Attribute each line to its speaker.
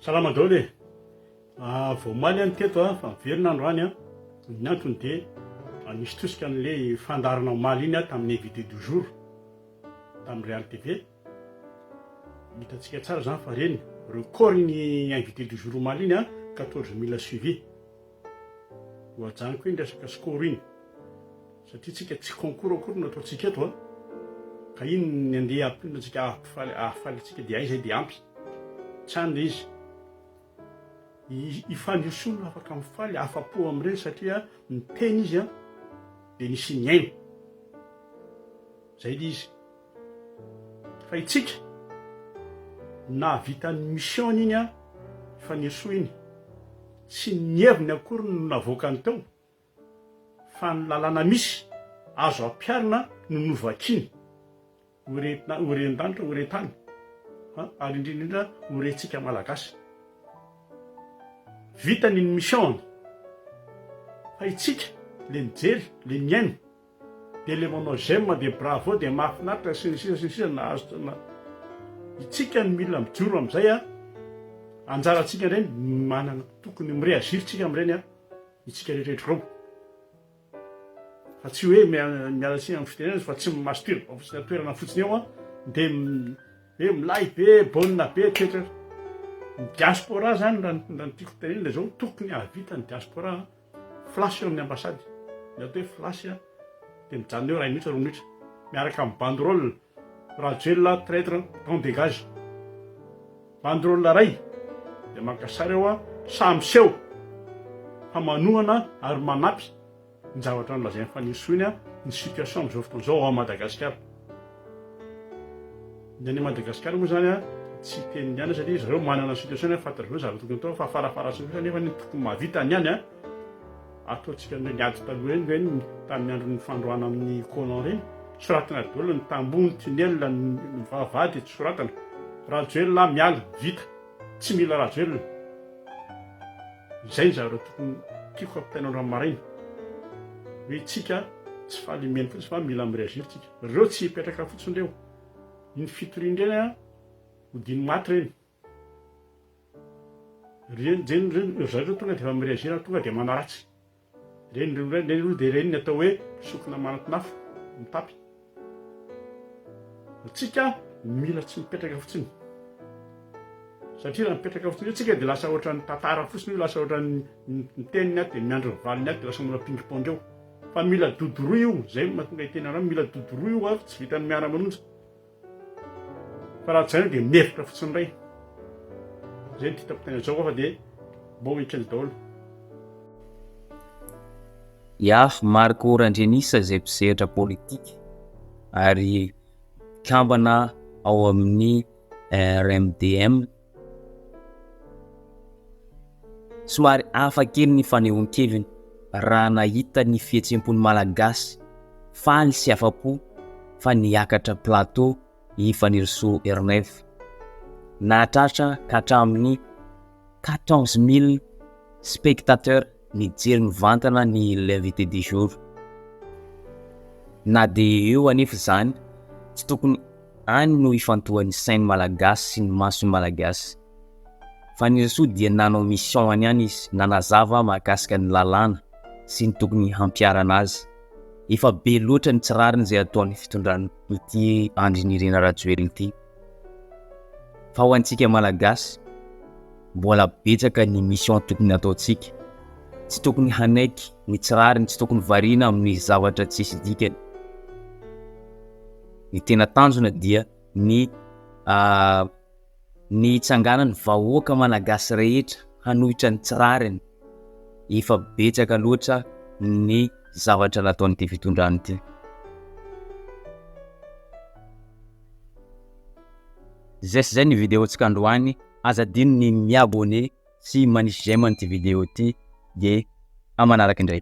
Speaker 1: Salama daholo e. Vao maly any teto fa miverina androany a. Ny antony dia nisy tosika an'ilay fandarana maly iny tamin'ny invité du jour tamin'ny Real TV. Hitantsika tsara zany fa reny record iny invité du jour maly iny a 14 000 suivi. Hoajaniko iny resaka score iny. Satria tsika tsy concours akory no ataontsika eto a. Ka iny ny andeha ampinatsika ahafaly tsika dia izay dia ampy. Tsanda izy. Ifaniosoana afaka mifaly afa-po amin'ireny satria ny teny izy a dia nisy ny aina. Zay izy. Fa itsika na vitan'ny mission iny a ifaniosoa iny. Tsy nieviny akory no navoakany tao. Fa ny lalàna misy azo ampiarina no novakiny. Horen-danitra, horen-tany. Ary indrindra horentsika malagasy. Vitany ny mission. Fa itsika le mijery, le miaina, dia le manao j'aime, dia bravo, dia mahafinaritra sy ny sisa nahazo itsika ny mila mijoro amin'izay a. Anjarantsika ireny manana tokony mireaziritsika amin'ireny a itsika rehetra reo. Fa tsy hoe mialatsiny amin'ny fitenenana fa tsy masotoera fa fotsiny toerana fotsiny eo a dia hoe milay be, baolina be etc. Ny diaspora zany raha tiako tenenina zao tokony havita ny diaspora flasy eo amin'ny ambasady. Ny atao hoe flasy a dia mijanona eo ray minitra roa minitra miaraka amin'ny banderole Rajoelina traître on dégage. Banderole ray dia maka sary eo a samy seho fa manohana ary manampy ny zavatra nolazainy faniosoiny a ny situation amin'izao fotoana izao ao Madagasikara. Ny any Madagasikara moa zany a tsy teny ihany satria izy ireo manana situation fantatr'ireo zavatra tokony atao fa farafaratry kosa nefa ny tokony mahavita ny ihany a ataontsika ny ady taloha reny reny tamin'ny andron'ny fandroana amin'ny colon reny soratana daholo ny tamboho ny tunnel ny vavahady tsy soratana Rajoelina miala vita tsy mila Rajoelina. Izay ny zavatra tokony tiako ampitaina andro maraina hoe tsika tsy falimeny fotsiny fa mila mireaziritsika. Ireo tsy hipetraka fotsiny reo. Iny fitoriany reny a hodiny maty reny zareo tonga dia efa mireazira tonga dia manaratsy. Reny dia reny ny atao hoe sokona manatinafo mitapy. Tsika mila tsy mipetraka fotsiny. Satria raha mipetraka fotsiny tsika dia lasa ohatran'ny tantara fotsiny io, lasa ohatran'ny teniny a dia miandry ny valiny a dia lasa mila ping-pong eo. Fa mila dodoroa io, zay mahatonga hiteny anao mila dodoroa io a tsy vitan'ny miara-manonja. Fa raha tsy zany dia mihevitra fotsiny ray. Zay ny titapitaina zao fa dia bon week-end daholo.
Speaker 2: Ya, Marco Randrianisa izay mpisehatra politika ary kambana ao amin'ny RMDM. Somary hafa kely ny fanehoan-keviny raha nahita ny fihetsem-pony malagasy faly sy afa-po fa niakatra plateau Ifaniroso R9 nahatratra hatramin'ny 14 000 spectateurs nijery mivantana ny l'invité du jour. Na dia eo anefa zany tsy tokony any no ifantohan'ny sainy malagasy sy ny masony malagasy. Faniroso dia nanao mission any ihany izy, nanazava mahakasika ny lalàna sy ny tokony hampiarana azy. Efa be loatra ny tsirariny izay ataon'ny fitondrany ity Andrinirina Rajoelina ity. Fa ho antsika malagasy mbola betsaka ny mission tokony ataontsika. Tsy tokony hanaiky ny tsirariny, tsy tokony variana amin'ny zavatra tsisy dikany. Ny tena tanjona dia ny tsanganany vahoaka malagasy rehetra hanohitra ny tsirariny. Efa betsaka loatra ny zavatra nataon'ity fitondrany ity. Zay ny vidéo tsika androany, azadino ny miabone sy manisy j'aime an'ity vidéo ity dia amanaraka indray.